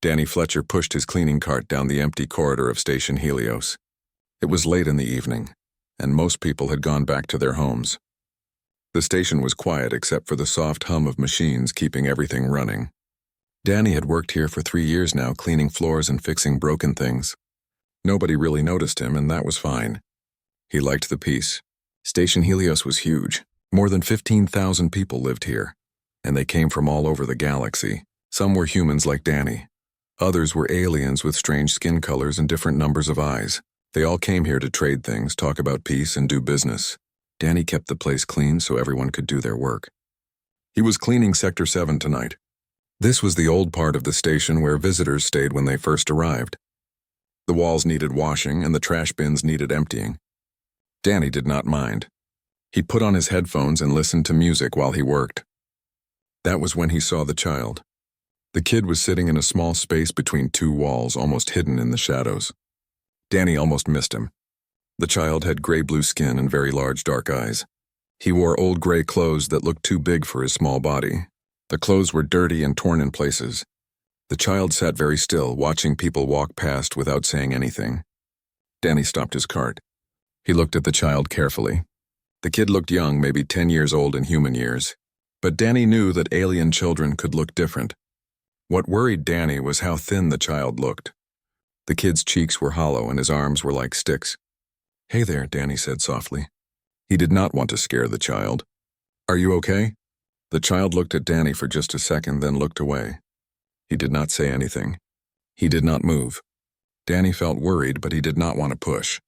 Danny Fletcher pushed his cleaning cart down the empty corridor of Station Helios. It was late in the evening, and most people had gone back to their homes. The station was quiet except for the soft hum of machines keeping everything running. Danny had worked here for 3 years now, cleaning floors and fixing broken things. Nobody really noticed him, and that was fine. He liked the peace. Station Helios was huge. More than 15,000 people lived here, and they came from all over the galaxy. Some were humans like Danny. Others were aliens with strange skin colors and different numbers of eyes. They all came here to trade things, talk about peace, and do business. Danny kept the place clean so everyone could do their work. He was cleaning Sector 7 tonight. This was the old part of the station where visitors stayed when they first arrived. The walls needed washing and the trash bins needed emptying. Danny did not mind. He put on his headphones and listened to music while he worked. That was when he saw the child. The kid was sitting in a small space between two walls, almost hidden in the shadows. Danny almost missed him. The child had gray-blue skin and very large dark eyes. He wore old gray clothes that looked too big for his small body. The clothes were dirty and torn in places. The child sat very still, watching people walk past without saying anything. Danny stopped his cart. He looked at the child carefully. The kid looked young, maybe 10 years old in human years. But Danny knew that alien children could look different. What worried Danny was how thin the child looked. The kid's cheeks were hollow and his arms were like sticks. "Hey there," Danny said softly. He did not want to scare the child. "Are you okay?" The child looked at Danny for just a second, then looked away. He did not say anything. He did not move. Danny felt worried, but he did not want to push.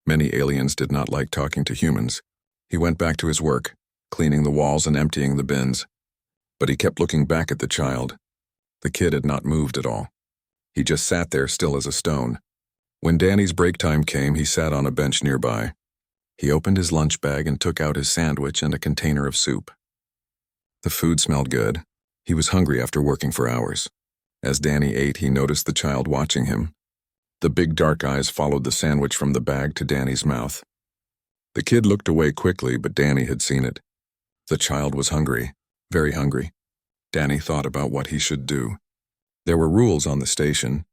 Many aliens did not like talking to humans. He went back to his work, cleaning the walls and emptying the bins. But he kept looking back at the child. The kid had not moved at all. He just sat there still as a stone. When Danny's break time came, he sat on a bench nearby. He opened his lunch bag and took out his sandwich and a container of soup. The food smelled good. He was hungry after working for hours. As Danny ate, he noticed the child watching him. The big dark eyes followed the sandwich from the bag to Danny's mouth. The kid looked away quickly, but Danny had seen it. The child was hungry, very hungry. Danny thought about what he should do. There were rules on the station.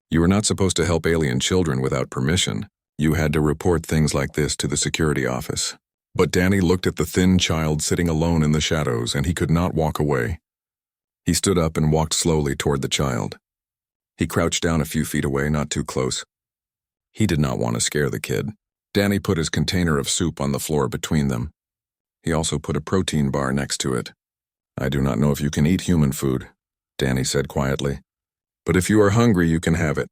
You were not supposed to help alien children without permission. You had to report things like this to the security office. But Danny looked at the thin child sitting alone in the shadows, and he could not walk away. He stood up and walked slowly toward the child. He crouched down a few feet away, not too close. He did not want to scare the kid. Danny put his container of soup on the floor between them. He also put a protein bar next to it. "I do not know if you can eat human food," Danny said quietly. "But if you are hungry, you can have it.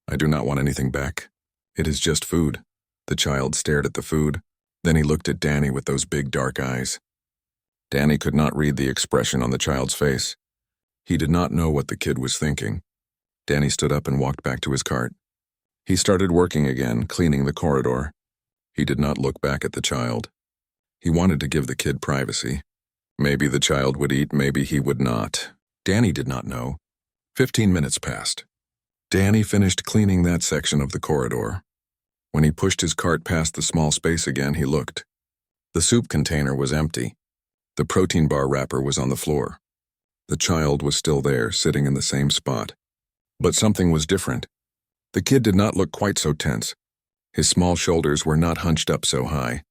I do not want anything back. It is just food." The child stared at the food. Then he looked at Danny with those big dark eyes. Danny could not read the expression on the child's face. He did not know what the kid was thinking. Danny stood up and walked back to his cart. He started working again, cleaning the corridor. He did not look back at the child. He wanted to give the kid privacy. Maybe the child would eat, maybe he would not. Danny did not know. 15 minutes passed. Danny finished cleaning that section of the corridor. When he pushed his cart past the small space again, he looked. The soup container was empty. The protein bar wrapper was on the floor. The child was still there, sitting in the same spot. But something was different. The kid did not look quite so tense. His small shoulders were not hunched up so high.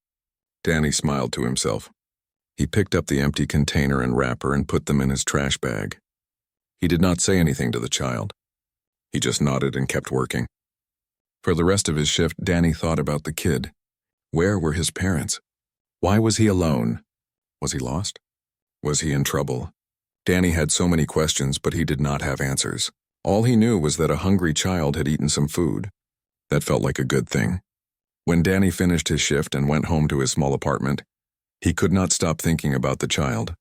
Danny smiled to himself. He picked up the empty container and wrapper and put them in his trash bag. He did not say anything to the child. He just nodded and kept working. For the rest of his shift, Danny thought about the kid. Where were his parents? Why was he alone? Was he lost? Was he in trouble? Danny had so many questions, but he did not have answers. All he knew was that a hungry child had eaten some food. That felt like a good thing. When Danny finished his shift and went home to his small apartment, he could not stop thinking about the child.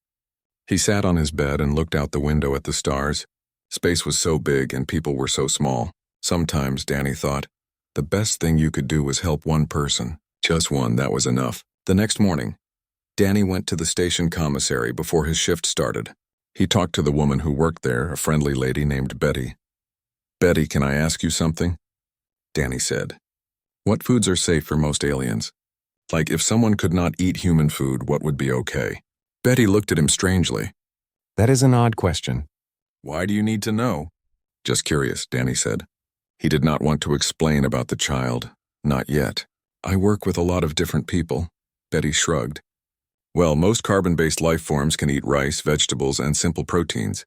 He sat on his bed and looked out the window at the stars. Space was so big and people were so small. Sometimes, Danny thought, the best thing you could do was help one person. Just one, that was enough. The next morning, Danny went to the station commissary before his shift started. He talked to the woman who worked there, a friendly lady named Betty. "Betty, can I ask you something?" Danny said. "What foods are safe for most aliens? Like, if someone could not eat human food, what would be okay?" Betty looked at him strangely. "That is an odd question." "Why do you need to know?" Just curious, Danny said. He did not want to explain about the child. Not yet. I work with a lot of different people. Betty shrugged. Well, most carbon-based life forms can eat rice, vegetables, and simple proteins.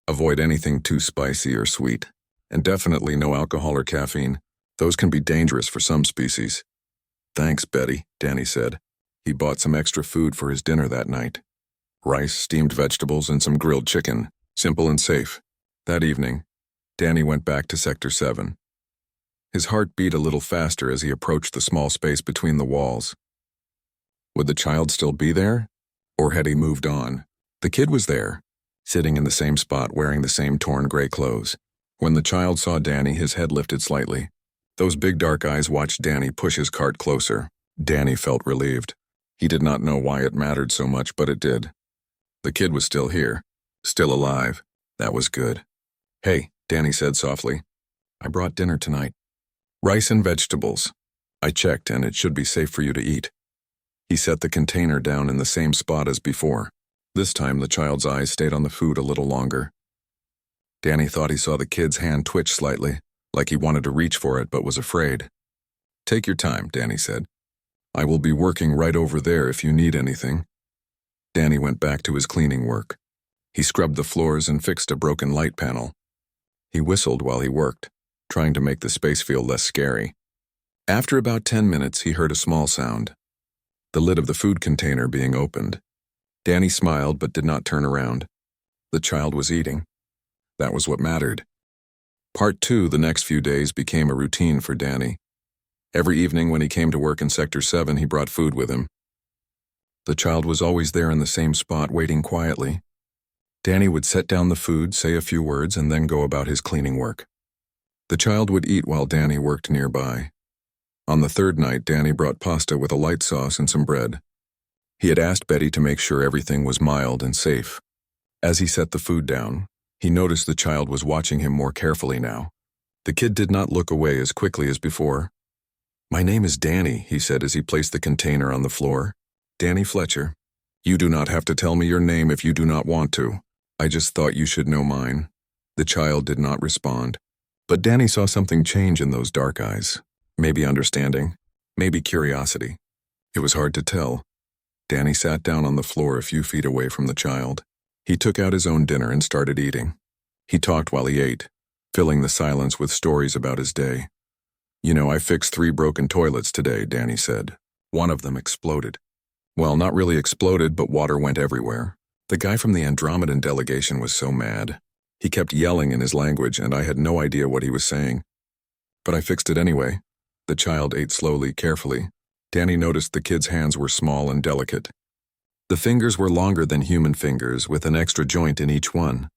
Avoid anything too spicy or sweet. And definitely no alcohol or caffeine. Those can be dangerous for some species. Thanks, Betty, Danny said. He bought some extra food for his dinner that night. Rice, steamed vegetables, and some grilled chicken. Simple and safe. That evening, Danny went back to Sector 7. His heart beat a little faster as he approached the small space between the walls. Would the child still be there? Or had he moved on? The kid was there, sitting in the same spot wearing the same torn gray clothes. When the child saw Danny, his head lifted slightly. Those big dark eyes watched Danny push his cart closer. Danny felt relieved. He did not know why it mattered so much, but it did. The kid was still here, still alive. That was good. Hey, Danny said softly. I brought dinner tonight. Rice and vegetables. I checked, and it should be safe for you to eat. He set the container down in the same spot as before. This time, the child's eyes stayed on the food a little longer. Danny thought he saw the kid's hand twitch slightly, like he wanted to reach for it but was afraid. Take your time, Danny said. I will be working right over there if you need anything. Danny went back to his cleaning work. He scrubbed the floors and fixed a broken light panel. He whistled while he worked, trying to make the space feel less scary. After about 10 minutes, he heard a small sound. The lid of the food container being opened. Danny smiled but did not turn around. The child was eating. That was what mattered. Part 2, the next few days, became a routine for Danny. Every evening when he came to work in Sector 7, he brought food with him. The child was always there in the same spot, waiting quietly. Danny would set down the food, say a few words, and then go about his cleaning work. The child would eat while Danny worked nearby. On the third night, Danny brought pasta with a light sauce and some bread. He had asked Betty to make sure everything was mild and safe. As he set the food down, he noticed the child was watching him more carefully now. The kid did not look away as quickly as before. My name is Danny, he said as he placed the container on the floor. Danny Fletcher. You do not have to tell me your name if you do not want to. I just thought you should know mine. The child did not respond. But Danny saw something change in those dark eyes. Maybe understanding, maybe curiosity. It was hard to tell. Danny sat down on the floor a few feet away from the child. He took out his own dinner and started eating. He talked while he ate, filling the silence with stories about his day. You know, I fixed 3 broken toilets today, Danny said. One of them exploded. Well, not really exploded, but water went everywhere. The guy from the Andromedan delegation was so mad. He kept yelling in his language, and I had no idea what he was saying. But I fixed it anyway. The child ate slowly, carefully. Danny noticed the kid's hands were small and delicate. The fingers were longer than human fingers, with an extra joint in each one.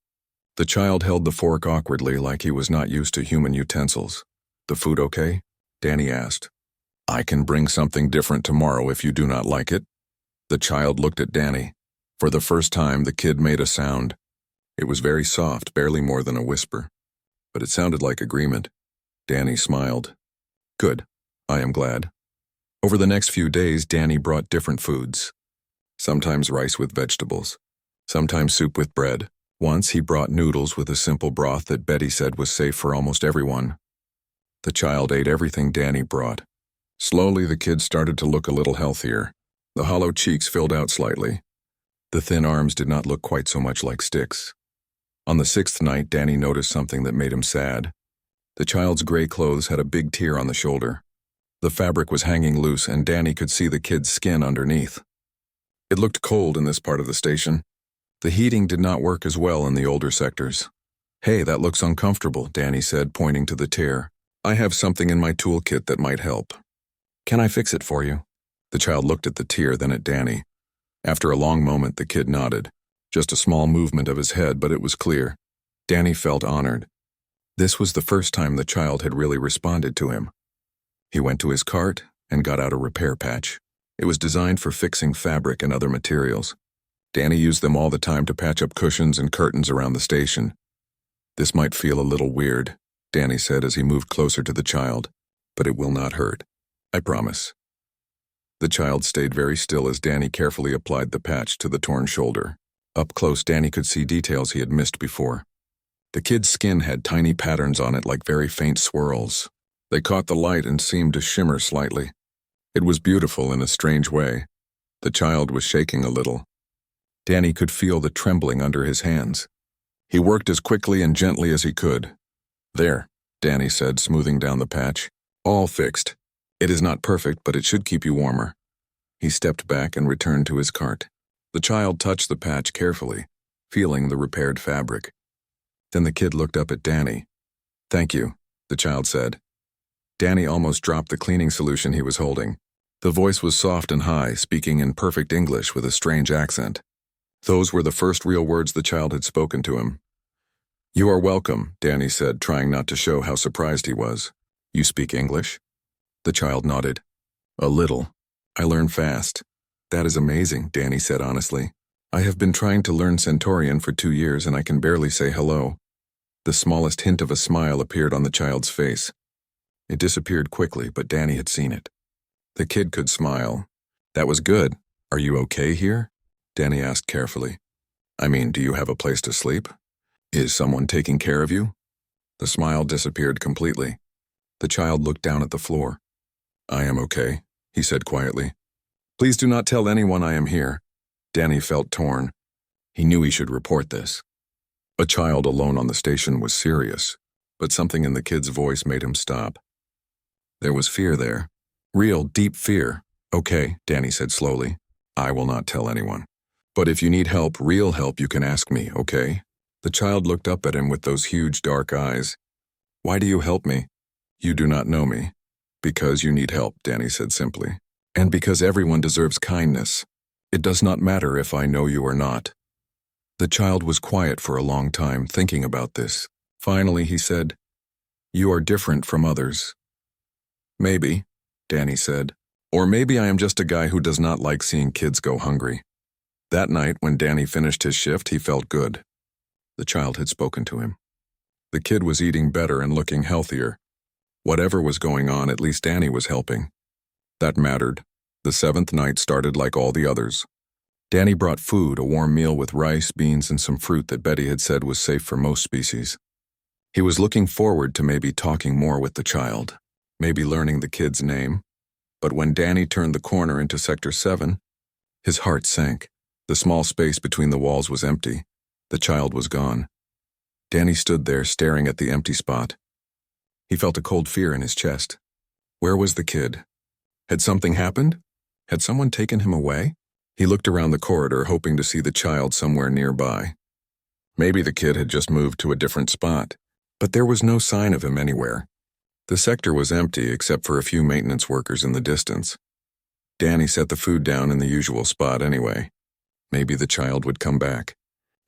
The child held the fork awkwardly, like he was not used to human utensils. The food okay? Danny asked. I can bring something different tomorrow if you do not like it. The child looked at Danny. For the first time, the kid made a sound. It was very soft, barely more than a whisper. But it sounded like agreement. Danny smiled. Good. I am glad. Over the next few days, Danny brought different foods. Sometimes rice with vegetables. Sometimes soup with bread. Once he brought noodles with a simple broth that Betty said was safe for almost everyone. The child ate everything Danny brought. Slowly, the kid started to look a little healthier. The hollow cheeks filled out slightly. The thin arms did not look quite so much like sticks. On the 6th night, Danny noticed something that made him sad. The child's gray clothes had a big tear on the shoulder. The fabric was hanging loose, and Danny could see the kid's skin underneath. It looked cold in this part of the station. The heating did not work as well in the older sectors. Hey, that looks uncomfortable, Danny said, pointing to the tear. I have something in my toolkit that might help. Can I fix it for you? The child looked at the tear, then at Danny. After a long moment, the kid nodded. Just a small movement of his head, but it was clear. Danny felt honored. This was the first time the child had really responded to him. He went to his cart and got out a repair patch. It was designed for fixing fabric and other materials. Danny used them all the time to patch up cushions and curtains around the station. This might feel a little weird, Danny said as he moved closer to the child, but it will not hurt. I promise. The child stayed very still as Danny carefully applied the patch to the torn shoulder. Up close, Danny could see details he had missed before. The kid's skin had tiny patterns on it like very faint swirls. They caught the light and seemed to shimmer slightly. It was beautiful in a strange way. The child was shaking a little. Danny could feel the trembling under his hands. He worked as quickly and gently as he could. "There," Danny said, smoothing down the patch. "All fixed. It is not perfect, but it should keep you warmer." He stepped back and returned to his cart. The child touched the patch carefully, feeling the repaired fabric. Then the kid looked up at Danny. "Thank you," the child said. Danny almost dropped the cleaning solution he was holding. The voice was soft and high, speaking in perfect English with a strange accent. Those were the first real words the child had spoken to him. "You are welcome," Danny said, trying not to show how surprised he was. "You speak English?" The child nodded. "A little. I learn fast." "That is amazing," Danny said honestly. "I have been trying to learn Centaurian for 2 years and I can barely say hello." The smallest hint of a smile appeared on the child's face. It disappeared quickly, but Danny had seen it. The kid could smile. "That was good. Are you okay here?" Danny asked carefully. "I mean, do you have a place to sleep? Is someone taking care of you?" The smile disappeared completely. The child looked down at the floor. "I am okay," he said quietly. "Please do not tell anyone I am here." Danny felt torn. He knew he should report this. A child alone on the station was serious, but something in the kid's voice made him stop. There was fear there. Real, deep fear. "Okay," Danny said slowly. "I will not tell anyone. But if you need help, real help, you can ask me, okay?" The child looked up at him with those huge dark eyes. "Why do you help me?" "You do not know me." "Because you need help," Danny said simply. "And because everyone deserves kindness. It does not matter if I know you or not." The child was quiet for a long time, thinking about this. Finally, he said, "You are different from others." "Maybe," Danny said. "Or maybe I am just a guy who does not like seeing kids go hungry." That night, when Danny finished his shift, he felt good. The child had spoken to him. The kid was eating better and looking healthier. Whatever was going on, at least Danny was helping. That mattered. The 7th night started like all the others. Danny brought food, a warm meal with rice, beans, and some fruit that Betty had said was safe for most species. He was looking forward to maybe talking more with the child, maybe learning the kid's name. But when Danny turned the corner into Sector 7, his heart sank. The small space between the walls was empty. The child was gone. Danny stood there staring at the empty spot. He felt a cold fear in his chest. Where was the kid? Had something happened? Had someone taken him away? He looked around the corridor, hoping to see the child somewhere nearby. Maybe the kid had just moved to a different spot, but there was no sign of him anywhere. The sector was empty except for a few maintenance workers in the distance. Danny set the food down in the usual spot anyway. Maybe the child would come back.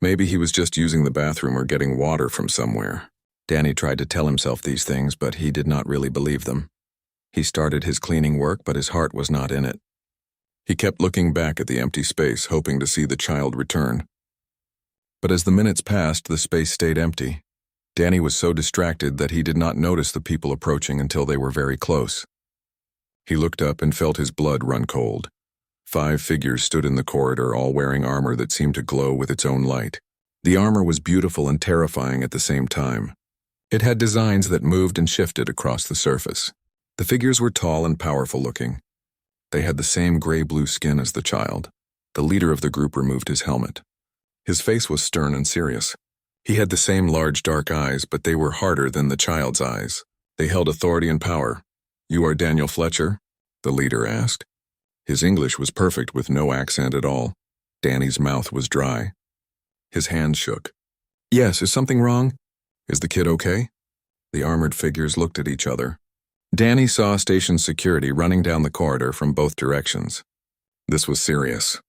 Maybe he was just using the bathroom or getting water from somewhere. Danny tried to tell himself these things, but he did not really believe them. He started his cleaning work, but his heart was not in it. He kept looking back at the empty space, hoping to see the child return. But as the minutes passed, the space stayed empty. Danny was so distracted that he did not notice the people approaching until they were very close. He looked up and felt his blood run cold. 5 figures stood in the corridor, all wearing armor that seemed to glow with its own light. The armor was beautiful and terrifying at the same time. It had designs that moved and shifted across the surface. The figures were tall and powerful looking. They had the same gray-blue skin as the child. The leader of the group removed his helmet. His face was stern and serious. He had the same large dark eyes, but they were harder than the child's eyes. They held authority and power. "You are Daniel Fletcher?" the leader asked. His English was perfect with no accent at all. Danny's mouth was dry. His hands shook. "Yes, is something wrong? Is the kid okay?" The armored figures looked at each other. Danny saw station security running down the corridor from both directions. This was serious.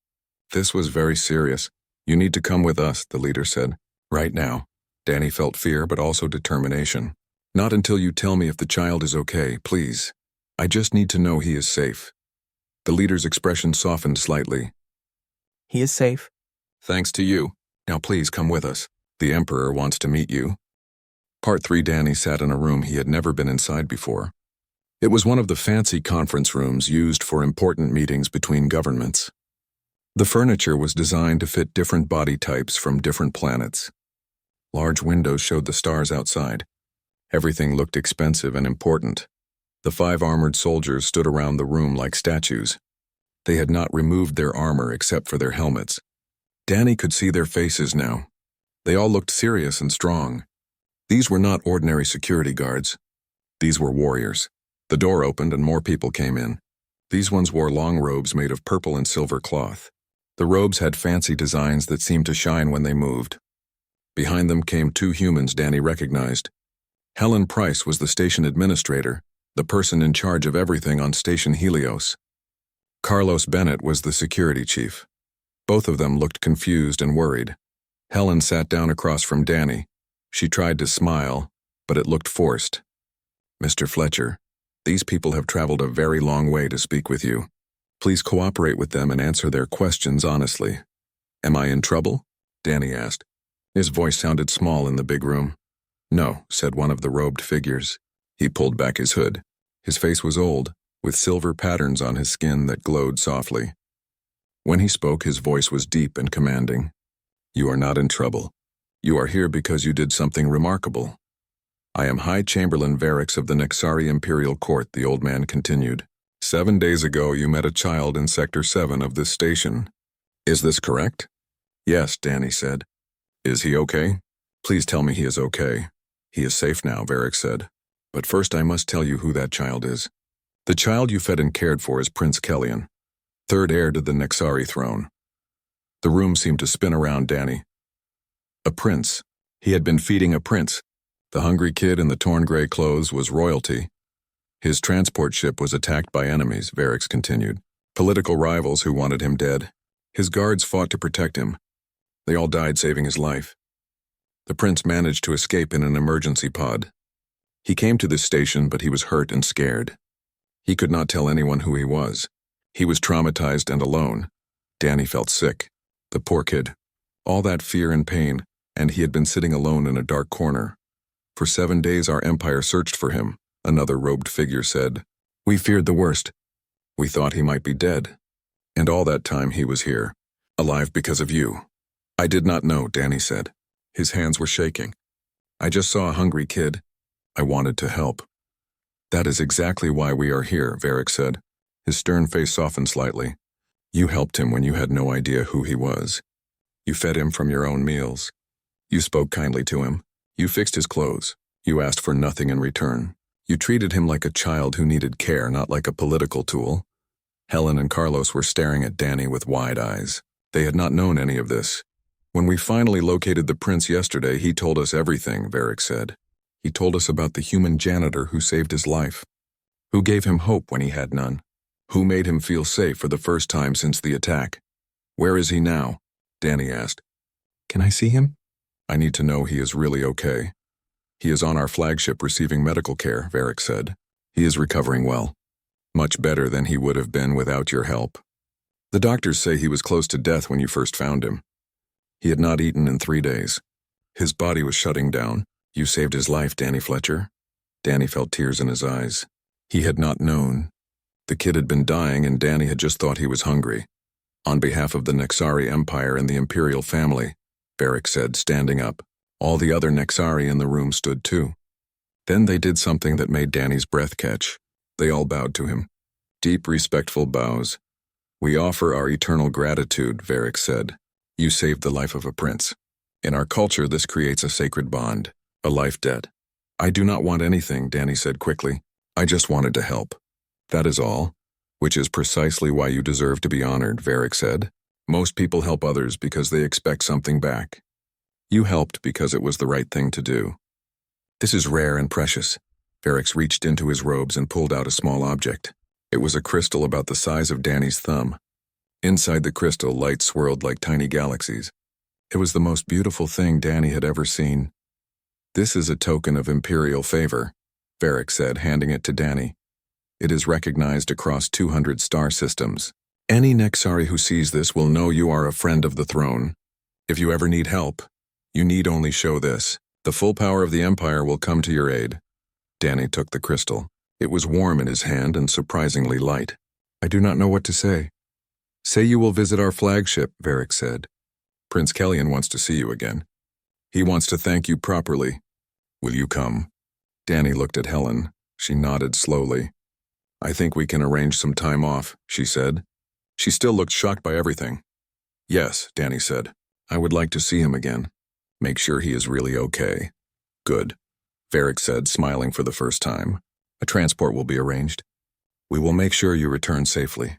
This was very serious. "You need to come with us," the leader said. "Right now." Danny felt fear but also determination. "Not until you tell me if the child is okay, please. I just need to know he is safe." The leader's expression softened slightly. "He is safe." "Thanks to you. Now please come with us. The Emperor wants to meet you." Part 3. Danny sat in a room he had never been inside before. It was one of the fancy conference rooms used for important meetings between governments. The furniture was designed to fit different body types from different planets. Large windows showed the stars outside. Everything looked expensive and important. The 5 armored soldiers stood around the room like statues. They had not removed their armor except for their helmets. Danny could see their faces now. They all looked serious and strong. These were not ordinary security guards. These were warriors. The door opened and more people came in. These ones wore long robes made of purple and silver cloth. The robes had fancy designs that seemed to shine when they moved. Behind them came 2 humans Danny recognized. Helen Price was the station administrator, the person in charge of everything on Station Helios. Carlos Bennett was the security chief. Both of them looked confused and worried. Helen sat down across from Danny. She tried to smile, but it looked forced. "Mr. Fletcher, these people have traveled a very long way to speak with you. Please cooperate with them and answer their questions honestly." "Am I in trouble?" Danny asked. His voice sounded small in the big room. "No," said one of the robed figures. He pulled back his hood. His face was old, with silver patterns on his skin that glowed softly. When he spoke, his voice was deep and commanding. "You are not in trouble. You are here because you did something remarkable. I am High Chamberlain Varix of the Nexari Imperial Court," the old man continued. "7 days ago you met a child in Sector 7 of this station. Is this correct?" "Yes," Danny said. "Is he okay?" "Please tell me he is okay." "He is safe now," Varix said. "But first I must tell you who that child is. The child you fed and cared for is Prince Kellyan, 3rd heir to the Nexari throne." The room seemed to spin around Danny. A prince. He had been feeding a prince. The hungry kid in the torn gray clothes was royalty. His transport ship was attacked by enemies, Varix continued. Political rivals who wanted him dead. His guards fought to protect him. They all died saving his life. The prince managed to escape in an emergency pod. He came to this station, but he was hurt and scared. He could not tell anyone who he was. He was traumatized and alone. Danny felt sick. The poor kid. All that fear and pain, and he had been sitting alone in a dark corner. "For 7 days our empire searched for him," another robed figure said. "We feared the worst. We thought he might be dead. And all that time he was here, alive because of you." "I did not know," Danny said. His hands were shaking. "I just saw a hungry kid. I wanted to help." "That is exactly why we are here," Varix said. His stern face softened slightly. "You helped him when you had no idea who he was. You fed him from your own meals. You spoke kindly to him. You fixed his clothes. You asked for nothing in return. You treated him like a child who needed care, not like a political tool." Helen and Carlos were staring at Danny with wide eyes. They had not known any of this. "When we finally located the prince yesterday, he told us everything," Varix said. "He told us about the human janitor who saved his life, who gave him hope when he had none, who made him feel safe for the first time since the attack." "Where is he now?" Danny asked. "Can I see him?" "I need to know he is really okay." "He is on our flagship receiving medical care," Varix said. "He is recovering well. Much better than he would have been without your help. The doctors say he was close to death when you first found him. He had not eaten in 3 days. His body was shutting down. You saved his life, Danny Fletcher." Danny felt tears in his eyes. He had not known. The kid had been dying and Danny had just thought he was hungry. "On behalf of the Nexari Empire and the Imperial family," Varix said, standing up. All the other Nexari in the room stood too. Then they did something that made Danny's breath catch. They all bowed to him. Deep, respectful bows. "We offer our eternal gratitude," Varix said. "You saved the life of a prince. In our culture, this creates a sacred bond, a life debt." "I do not want anything," Danny said quickly. "I just wanted to help. That is all, which is precisely why you deserve to be honored," Varix said. "Most people help others because they expect something back. You helped because it was the right thing to do. This is rare and precious." Varix reached into his robes and pulled out a small object. It was a crystal about the size of Danny's thumb. Inside the crystal, light swirled like tiny galaxies. It was the most beautiful thing Danny had ever seen. "This is a token of imperial favor," Varix said, handing it to Danny. "It is recognized across 200 star systems. Any Nexari who sees this will know you are a friend of the throne. If you ever need help, you need only show this. The full power of the Empire will come to your aid." Danny took the crystal. It was warm in his hand and surprisingly light. "I do not know what to say." "Say you will visit our flagship," Varix said. "Prince Kellyan wants to see you again. He wants to thank you properly. Will you come? Danny looked at Helen. She nodded slowly. I think we can arrange some time off, she said. She still looked shocked by everything. Yes, Danny said. I would like to see him again. Make sure he is really okay. Good, Varric said, smiling for the first time. A transport will be arranged. We will make sure you return safely.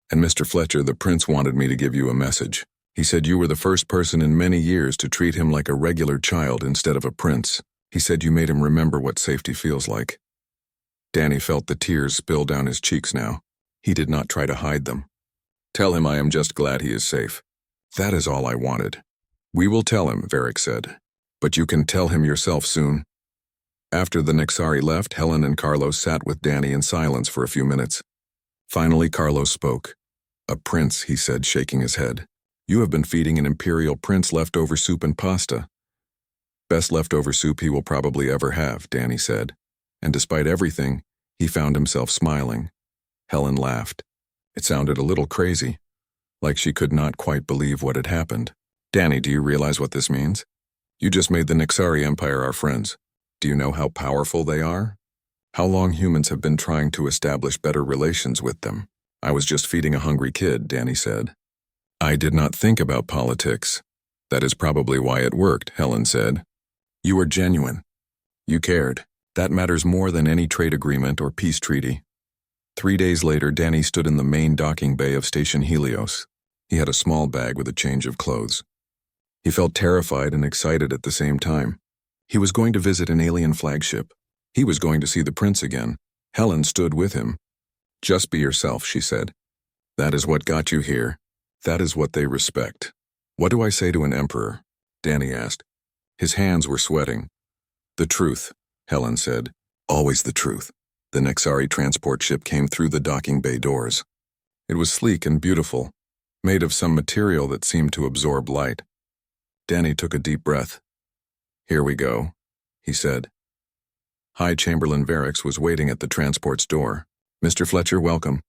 And Mr. Fletcher, the prince wanted me to give you a message. He said you were the first person in many years to treat him like a regular child instead of a prince. He said you made him remember what safety feels like. Danny felt the tears spill down his cheeks now. He did not try to hide them. Tell him I am just glad he is safe. That is all I wanted. We will tell him, Varric said. But you can tell him yourself soon. After the Nixari left, Helen and Carlos sat with Danny in silence for a few minutes. Finally, Carlos spoke. A prince, he said, shaking his head. You have been feeding an imperial prince leftover soup and pasta. Best leftover soup he will probably ever have, Danny said. And despite everything, he found himself smiling. Helen laughed. It sounded a little crazy, like she could not quite believe what had happened. Danny, do you realize what this means? You just made the Nixari Empire our friends. Do you know how powerful they are? How long humans have been trying to establish better relations with them? I was just feeding a hungry kid, Danny said. I did not think about politics. That is probably why it worked, Helen said. You were genuine. You cared. That matters more than any trade agreement or peace treaty. 3 days later, Danny stood in the main docking bay of Station Helios. He had a small bag with a change of clothes. He felt terrified and excited at the same time. He was going to visit an alien flagship. He was going to see the prince again. Helen stood with him. Just be yourself, she said. That is what got you here. That is what they respect. What do I say to an emperor? Danny asked. His hands were sweating. The truth, Helen said. Always the truth. The Nixari transport ship came through the docking bay doors. It was sleek and beautiful, made of some material that seemed to absorb light. Danny took a deep breath. Here we go, he said. High Chamberlain Varric was waiting at the transport's door. Mr. Fletcher, welcome.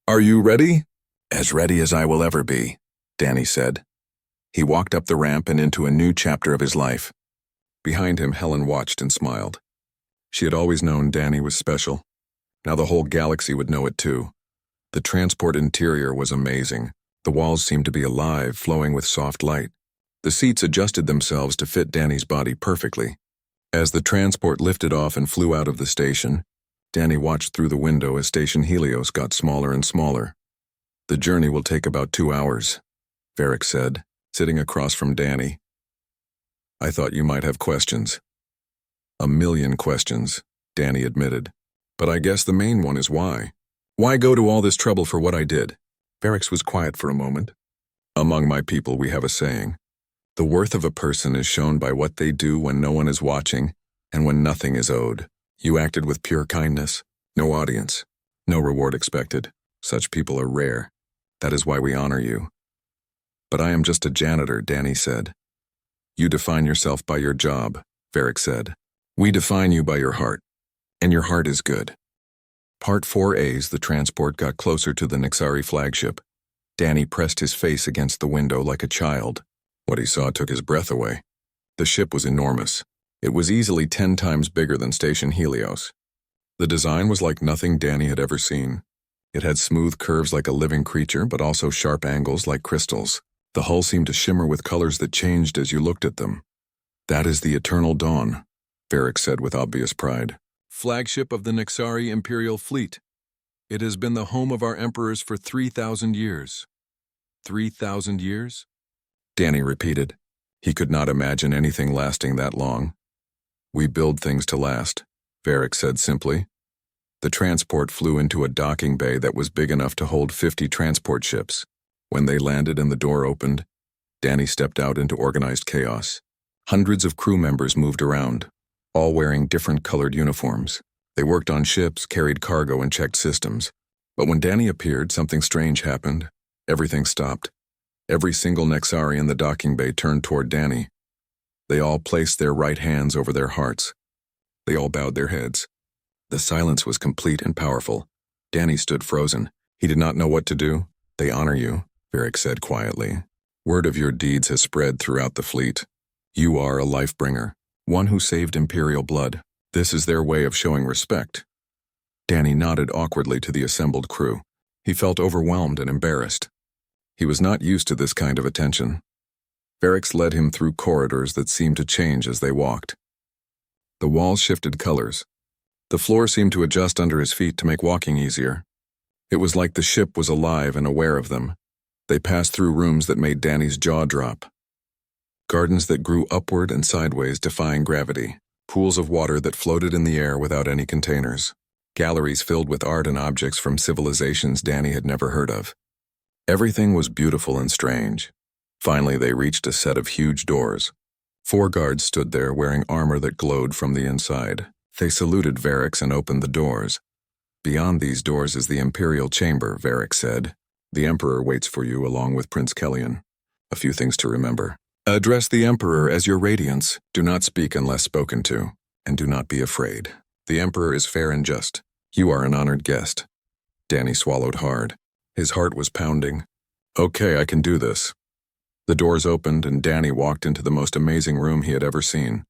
Are you ready? As ready as I will ever be, Danny said. He walked up the ramp and into a new chapter of his life. Behind him, Helen watched and smiled. She had always known Danny was special. Now the whole galaxy would know it too. The transport interior was amazing. The walls seemed to be alive, flowing with soft light. The seats adjusted themselves to fit Danny's body perfectly. As the transport lifted off and flew out of the station, Danny watched through the window as Station Helios got smaller and smaller. The journey will take about 2 hours, Varric said, sitting across from Danny. I thought you might have questions. A million questions, Danny admitted. But I guess the main one is why. Why go to all this trouble for what I did? Varric was quiet for a moment. Among my people we have a saying. The worth of a person is shown by what they do when no one is watching and when nothing is owed. You acted with pure kindness. No audience. No reward expected. Such people are rare. That is why we honor you. But I am just a janitor, Danny said. You define yourself by your job, Varric said. We define you by your heart. And your heart is good. Part 4A's the transport got closer to the Nixari flagship. Danny pressed his face against the window like a child. What he saw took his breath away. The ship was enormous. It was easily 10 times bigger than Station Helios. The design was like nothing Danny had ever seen. It had smooth curves like a living creature, but also sharp angles like crystals. The hull seemed to shimmer with colors that changed as you looked at them. That is the eternal dawn, Varric said with obvious pride. Flagship of the Nixari Imperial Fleet. It has been the home of our emperors for 3,000 years. 3,000 years? Danny repeated. He could not imagine anything lasting that long. We build things to last, Varric said simply. The transport flew into a docking bay that was big enough to hold 50 transport ships. When they landed and the door opened, Danny stepped out into organized chaos. Hundreds of crew members moved around, all wearing different colored uniforms. They worked on ships, carried cargo, and checked systems. But when Danny appeared, something strange happened. Everything stopped. Every single Nixari in the docking bay turned toward Danny. They all placed their right hands over their hearts. They all bowed their heads. The silence was complete and powerful. Danny stood frozen. He did not know what to do. They honor you, Varric said quietly. Word of your deeds has spread throughout the fleet. You are a life-bringer, one who saved Imperial blood. This is their way of showing respect. Danny nodded awkwardly to the assembled crew. He felt overwhelmed and embarrassed. He was not used to this kind of attention. Varix led him through corridors that seemed to change as they walked. The walls shifted colors. The floor seemed to adjust under his feet to make walking easier. It was like the ship was alive and aware of them. They passed through rooms that made Danny's jaw drop. Gardens that grew upward and sideways, defying gravity. Pools of water that floated in the air without any containers. Galleries filled with art and objects from civilizations Danny had never heard of. Everything was beautiful and strange. Finally, they reached a set of huge doors. 4 guards stood there wearing armor that glowed from the inside. They saluted Varix and opened the doors. Beyond these doors is the Imperial Chamber, Varix said. The Emperor waits for you along with Prince Kellyan. A few things to remember. Address the Emperor as your Radiance. Do not speak unless spoken to, and do not be afraid. The Emperor is fair and just. You are an honored guest. Danny swallowed hard. His heart was pounding. Okay, I can do this. The doors opened and Danny walked into the most amazing room he had ever seen.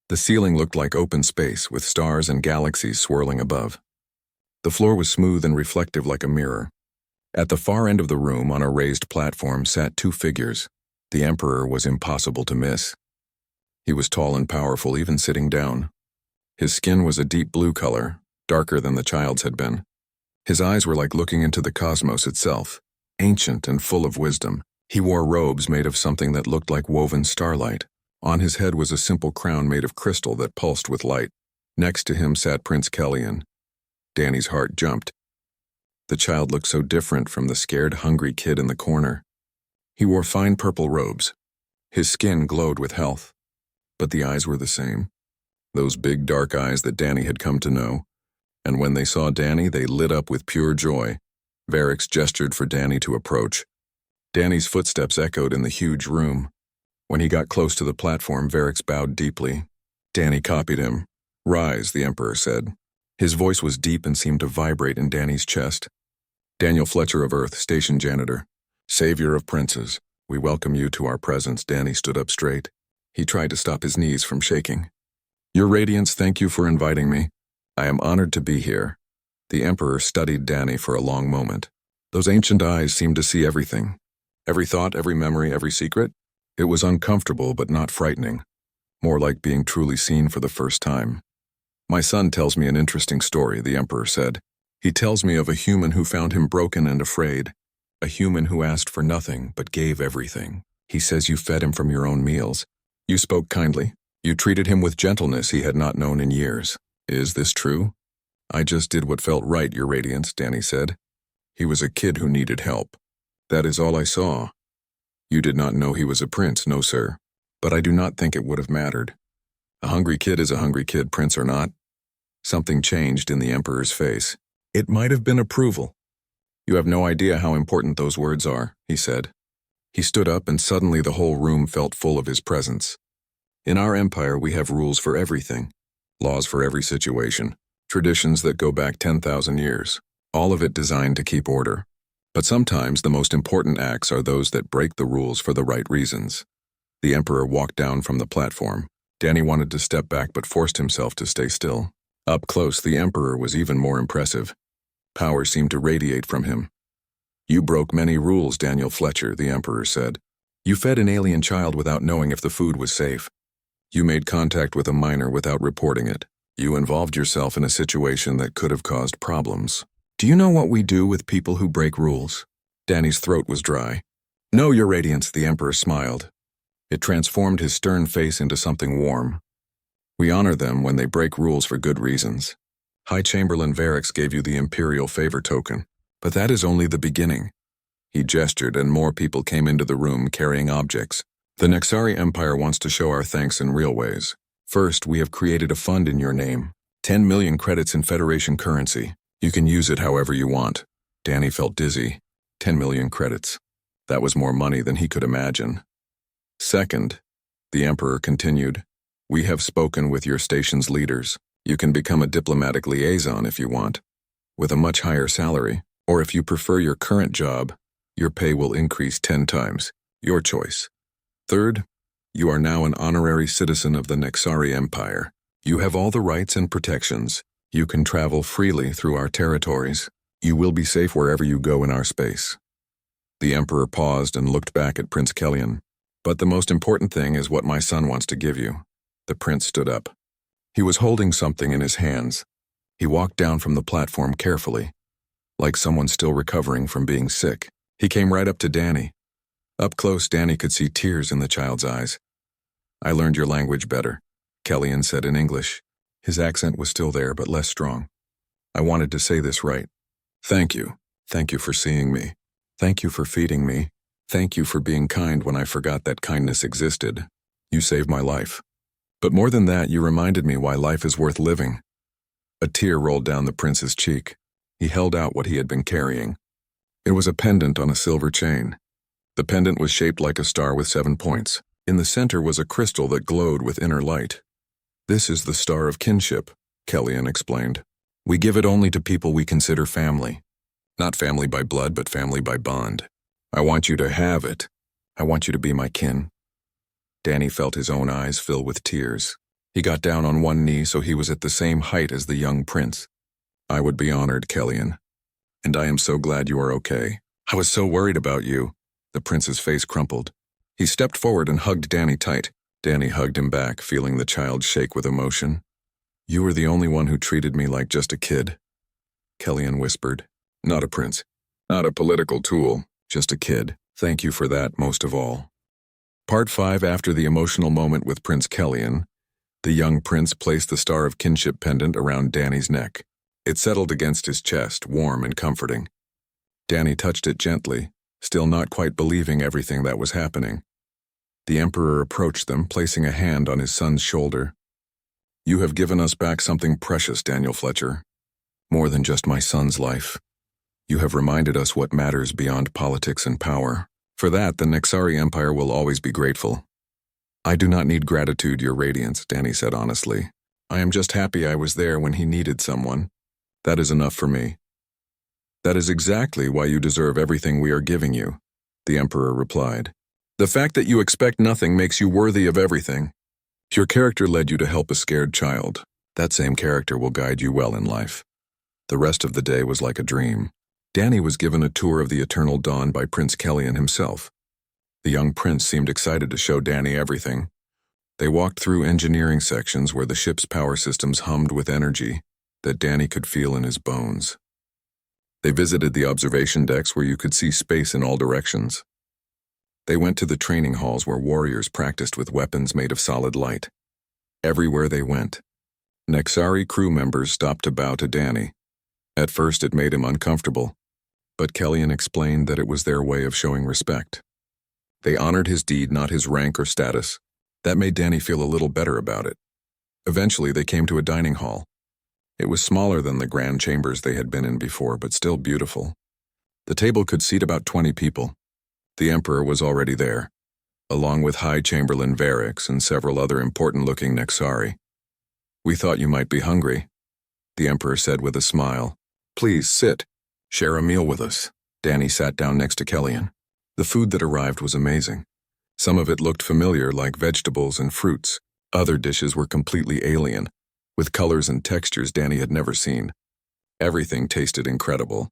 The ceiling looked like open space with stars and galaxies swirling above. The floor was smooth and reflective like a mirror. At the far end of the room, on a raised platform, sat 2 figures. The Emperor was impossible to miss. He was tall and powerful, even sitting down. His skin was a deep blue color, darker than the child's had been. His eyes were like looking into the cosmos itself, ancient and full of wisdom. He wore robes made of something that looked like woven starlight. On his head was a simple crown made of crystal that pulsed with light. Next to him sat Prince Kellyan. Danny's heart jumped. The child looked so different from the scared, hungry kid in the corner. He wore fine purple robes. His skin glowed with health. But the eyes were the same. Those big, dark eyes that Danny had come to know. And when they saw Danny, they lit up with pure joy. Varix gestured for Danny to approach. Danny's footsteps echoed in the huge room. When he got close to the platform, Varix bowed deeply. Danny copied him. Rise, the Emperor said. His voice was deep and seemed to vibrate in Danny's chest. Daniel Fletcher of Earth, Station Janitor. Savior of princes, we welcome you to our presence. Danny stood up straight. He tried to stop his knees from shaking. Your Radiance, thank you for inviting me. I am honored to be here. The Emperor studied Danny for a long moment. Those ancient eyes seemed to see everything. Every thought, every memory, every secret. It was uncomfortable but not frightening. More like being truly seen for the first time. My son tells me an interesting story, the Emperor said. He tells me of a human who found him broken and afraid. A human who asked for nothing but gave everything. He says you fed him from your own meals. You spoke kindly. You treated him with gentleness he had not known in years. Is this true? I just did what felt right, Your Radiance, Danny said. He was a kid who needed help. That is all I saw. You did not know he was a prince, no sir. But I do not think it would have mattered. A hungry kid is a hungry kid, prince or not. Something changed in the Emperor's face. It might have been approval. You have no idea how important those words are, he said. He stood up and suddenly the whole room felt full of his presence. In our empire we have rules for everything. Laws for every situation. Traditions that go back 10,000 years. All of it designed to keep order. But sometimes the most important acts are those that break the rules for the right reasons. The Emperor walked down from the platform. Danny wanted to step back but forced himself to stay still. Up close, the Emperor was even more impressive. Power seemed to radiate from him. You broke many rules, Daniel Fletcher, the Emperor said. You fed an alien child without knowing if the food was safe. You made contact with a minor without reporting it. You involved yourself in a situation that could have caused problems. Do you know what we do with people who break rules? Danny's throat was dry. No, Your Radiance, the Emperor smiled. It transformed his stern face into something warm. We honor them when they break rules for good reasons. High Chamberlain Varix gave you the Imperial Favor Token, but that is only the beginning. He gestured and more people came into the room carrying objects. The Nexari Empire wants to show our thanks in real ways. First, we have created a fund in your name. 10 million credits in Federation currency. You can use it however you want. Danny felt dizzy. 10 million credits. That was more money than he could imagine. Second, the Emperor continued, we have spoken with your station's leaders. You can become a diplomatic liaison if you want, with a much higher salary, or if you prefer your current job, your pay will increase 10 times. Your choice. Third, You are now an honorary citizen of the Nexari Empire. You have all the rights and protections. You can travel freely through our territories. You will be safe wherever you go in our space." The Emperor paused and looked back at Prince Kellyan. "But the most important thing is what my son wants to give you." The prince stood up. He was holding something in his hands. He walked down from the platform carefully, like someone still recovering from being sick. He came right up to Danny. Up close, Danny could see tears in the child's eyes. "I learned your language better," Kellyan said in English. His accent was still there, but less strong. "I wanted to say this right. Thank you. Thank you for seeing me. Thank you for feeding me. Thank you for being kind when I forgot that kindness existed. You saved my life. But more than that, you reminded me why life is worth living." A tear rolled down the prince's cheek. He held out what he had been carrying. It was a pendant on a silver chain. The pendant was shaped like a star with 7 points. In the center was a crystal that glowed with inner light. "This is the Star of Kinship," Kellyan explained. "We give it only to people we consider family. Not family by blood, but family by bond. I want you to have it. I want you to be my kin." Danny felt his own eyes fill with tears. He got down on one knee so he was at the same height as the young prince. "I would be honored, Kellyan. And I am so glad you are okay. I was so worried about you." The prince's face crumpled. He stepped forward and hugged Danny tight. Danny hugged him back, feeling the child shake with emotion. "You were the only one who treated me like just a kid," Kellyan whispered. "Not a prince. Not a political tool. Just a kid. Thank you for that most of all." Part 5. After the emotional moment with Prince Kellyan, the young prince placed the Star of Kinship pendant around Danny's neck. It settled against his chest, warm and comforting. Danny touched it gently, still not quite believing everything that was happening. The Emperor approached them, placing a hand on his son's shoulder. "You have given us back something precious, Daniel Fletcher. More than just my son's life. You have reminded us what matters beyond politics and power. For that, the Nexari Empire will always be grateful." "I do not need gratitude, Your Radiance," Danny said honestly. "I am just happy I was there when he needed someone. That is enough for me." "That is exactly why you deserve everything we are giving you," the Emperor replied. "The fact that you expect nothing makes you worthy of everything. Your character led you to help a scared child. That same character will guide you well in life." The rest of the day was like a dream. Danny was given a tour of the Eternal Dawn by Prince Kellyan himself. The young prince seemed excited to show Danny everything. They walked through engineering sections where the ship's power systems hummed with energy that Danny could feel in his bones. They visited the observation decks where you could see space in all directions. They went to the training halls where warriors practiced with weapons made of solid light. Everywhere they went, Nexari crew members stopped to bow to Danny. At first it made him uncomfortable, but Kellyan explained that it was their way of showing respect. They honored his deed, not his rank or status. That made Danny feel a little better about it. Eventually they came to a dining hall. It was smaller than the grand chambers they had been in before, but still beautiful. The table could seat about 20 people. The Emperor was already there, along with High Chamberlain Varix and several other important-looking Nexari. "We thought you might be hungry," the Emperor said with a smile. "Please sit. Share a meal with us." Danny sat down next to Kellyan. The food that arrived was amazing. Some of it looked familiar, like vegetables and fruits. Other dishes were completely alien, with colors and textures Danny had never seen. Everything tasted incredible.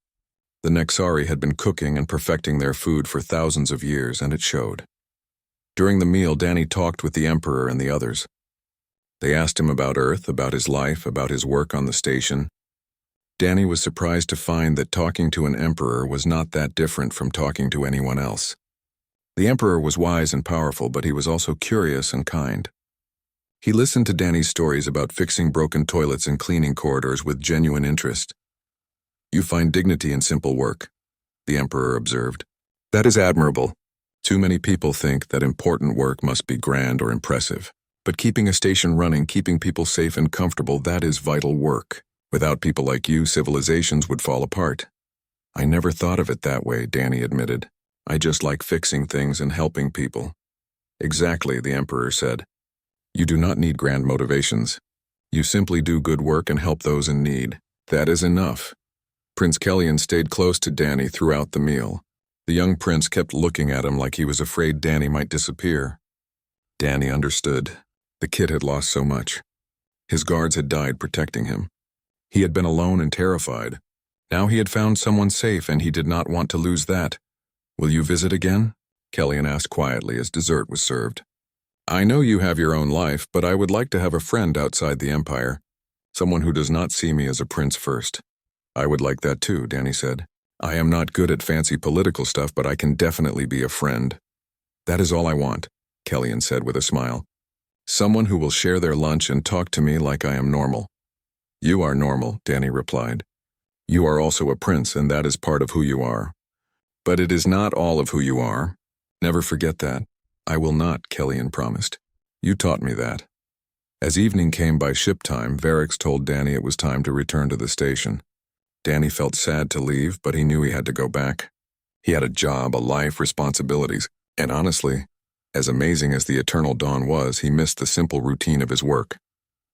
The Nexari had been cooking and perfecting their food for thousands of years, and it showed. During the meal, Danny talked with the Emperor and the others. They asked him about Earth, about his life, about his work on the station. Danny was surprised to find that talking to an emperor was not that different from talking to anyone else. The emperor was wise and powerful, but he was also curious and kind. He listened to Danny's stories about fixing broken toilets and cleaning corridors with genuine interest. "You find dignity in simple work," the emperor observed. "That is admirable. Too many people think that important work must be grand or impressive. But keeping a station running, keeping people safe and comfortable, that is vital work. Without people like you, civilizations would fall apart." "I never thought of it that way," Danny admitted. "I just like fixing things and helping people." "Exactly," the Emperor said. "You do not need grand motivations. You simply do good work and help those in need. That is enough." Prince Kellyan stayed close to Danny throughout the meal. The young prince kept looking at him like he was afraid Danny might disappear. Danny understood. The kid had lost so much. His guards had died protecting him. He had been alone and terrified. Now he had found someone safe and he did not want to lose that. "Will you visit again?" Kellyanne asked quietly as dessert was served. "I know you have your own life, but I would like to have a friend outside the Empire. Someone who does not see me as a prince first." "I would like that too," Danny said. "I am not good at fancy political stuff, but I can definitely be a friend." "That is all I want," Kellyanne said with a smile. "Someone who will share their lunch and talk to me like I am normal." "You are normal," Danny replied. "You are also a prince, and that is part of who you are. But it is not all of who you are. Never forget that." "I will not," Kellyanne promised. "You taught me that." As evening came by ship time, Varix told Danny it was time to return to the station. Danny felt sad to leave, but he knew he had to go back. He had a job, a life, responsibilities, and honestly, as amazing as the eternal dawn was, he missed the simple routine of his work.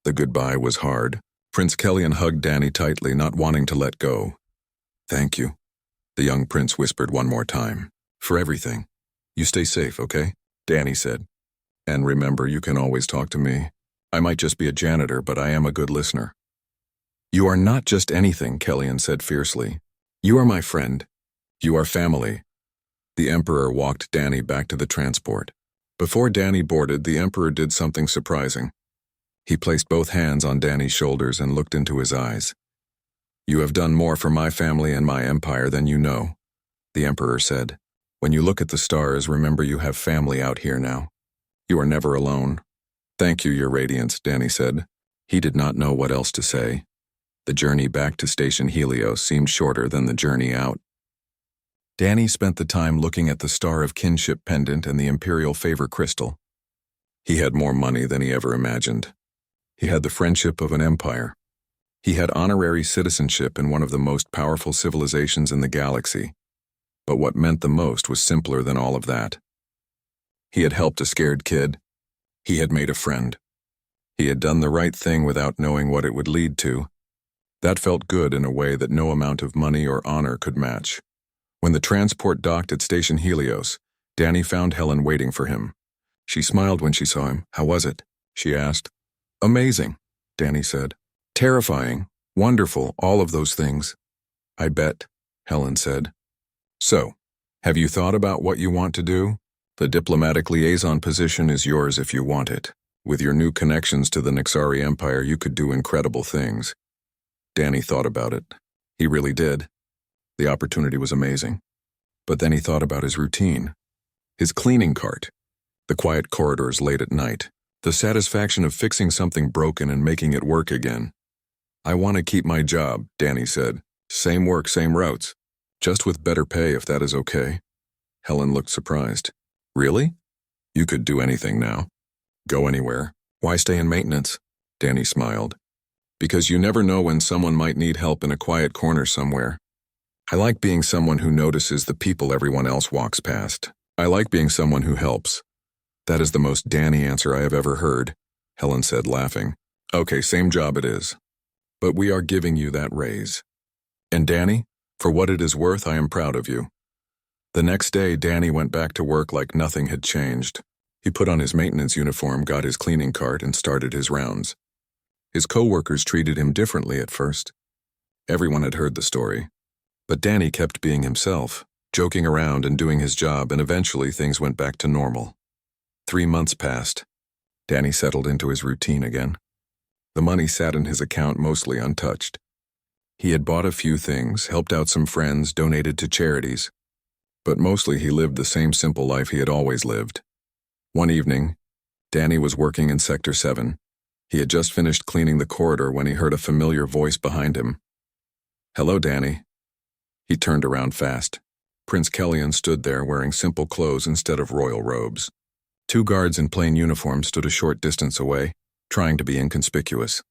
The goodbye was hard. Prince Kellyanne hugged Danny tightly, not wanting to let go. "Thank you," the young prince whispered one more time. "For everything. You stay safe, okay?" Danny said. "And remember, you can always talk to me. I might just be a janitor, but I am a good listener." "You are not just anything," Kellyanne said fiercely. "You are my friend. You are family." The Emperor walked Danny back to the transport. Before Danny boarded, the Emperor did something surprising. He placed both hands on Danny's shoulders and looked into his eyes. "You have done more for my family and my empire than you know," the Emperor said. "When you look at the stars, remember you have family out here now. You are never alone." "Thank you, Your Radiance," Danny said. He did not know what else to say. The journey back to Station Helios seemed shorter than the journey out. Danny spent the time looking at the Star of Kinship pendant and the Imperial Favor crystal. He had more money than he ever imagined. He had the friendship of an empire. He had honorary citizenship in one of the most powerful civilizations in the galaxy. But what meant the most was simpler than all of that. He had helped a scared kid. He had made a friend. He had done the right thing without knowing what it would lead to. That felt good in a way that no amount of money or honor could match. When the transport docked at Station Helios, Danny found Helen waiting for him. She smiled when she saw him. "How was it?" she asked. "Amazing," Danny said. "Terrifying, wonderful, all of those things." "I bet," Helen said. "So, have you thought about what you want to do? The diplomatic liaison position is yours if you want it. With your new connections to the Nixari Empire, you could do incredible things." Danny thought about it. He really did. The opportunity was amazing. But then he thought about his routine. His cleaning cart. The quiet corridors late at night. The satisfaction of fixing something broken and making it work again. "I want to keep my job," Danny said. "Same work, same routes. Just with better pay if that is okay." Helen looked surprised. "Really? You could do anything now. Go anywhere. Why stay in maintenance?" Danny smiled. "Because you never know when someone might need help in a quiet corner somewhere. I like being someone who notices the people everyone else walks past. I like being someone who helps." "That is the most Danny answer I have ever heard," Helen said, laughing. "Okay, same job it is. But we are giving you that raise. And Danny, for what it is worth, I am proud of you." The next day, Danny went back to work like nothing had changed. He put on his maintenance uniform, got his cleaning cart, and started his rounds. His co-workers treated him differently at first. Everyone had heard the story. But Danny kept being himself, joking around and doing his job, and eventually things went back to normal. 3 months passed. Danny settled into his routine again. The money sat in his account mostly untouched. He had bought a few things, helped out some friends, donated to charities. But mostly he lived the same simple life he had always lived. One evening, Danny was working in Sector 7. He had just finished cleaning the corridor when he heard a familiar voice behind him. "Hello, Danny." He turned around fast. Prince Kellyanne stood there wearing simple clothes instead of royal robes. 2 guards in plain uniforms stood a short distance away, trying to be inconspicuous.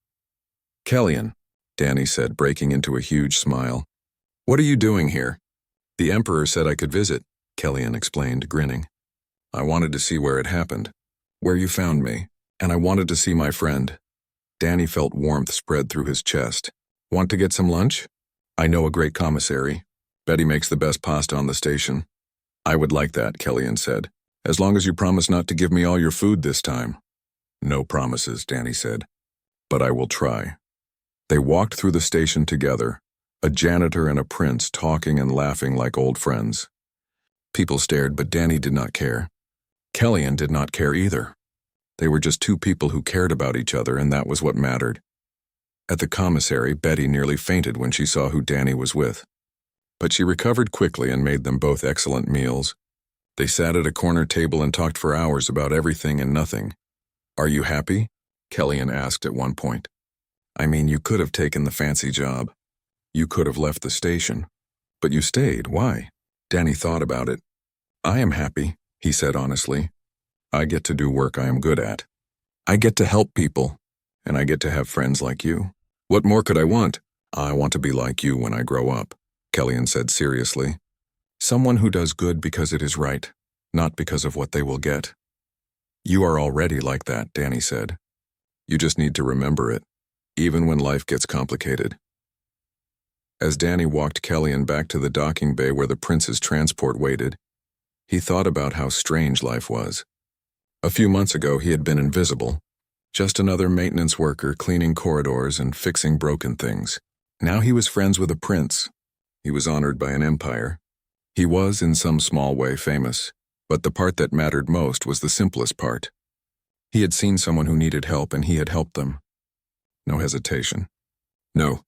"Kellyanne," Danny said, breaking into a huge smile. "What are you doing here?" "The Emperor said I could visit," Kellyanne explained, grinning. "I wanted to see where it happened, where you found me, and I wanted to see my friend." Danny felt warmth spread through his chest. "Want to get some lunch? I know a great commissary. Betty makes the best pasta on the station." "I would like that," Kellyanne said. As long as you promise not to give me all your food this time. No promises, Danny said. But I will try. They walked through the station together, a janitor and a prince talking and laughing like old friends. People stared, but Danny did not care. Kellyanne did not care either. They were just two people who cared about each other, and that was what mattered. At the commissary, Betty nearly fainted when she saw who Danny was with. But she recovered quickly and made them both excellent meals. They sat at a corner table and talked for hours about everything and nothing. Are you happy? Kellyanne asked at one point. I mean, you could have taken the fancy job. You could have left the station. But you stayed. Why? Danny thought about it. I am happy, he said honestly. I get to do work I am good at. I get to help people, and I get to have friends like you. What more could I want? I want to be like you when I grow up, Kellyanne said seriously. Someone who does good because it is right, not because of what they will get. You are already like that, Danny said. You just need to remember it, even when life gets complicated. As Danny walked Kellyanne back to the docking bay where the prince's transport waited, he thought about how strange life was. A few months ago he had been invisible, just another maintenance worker cleaning corridors and fixing broken things. Now he was friends with a prince. He was honored by an empire. He was, in some small way, famous, but the part that mattered most was the simplest part. He had seen someone who needed help and he had helped them. No hesitation. No,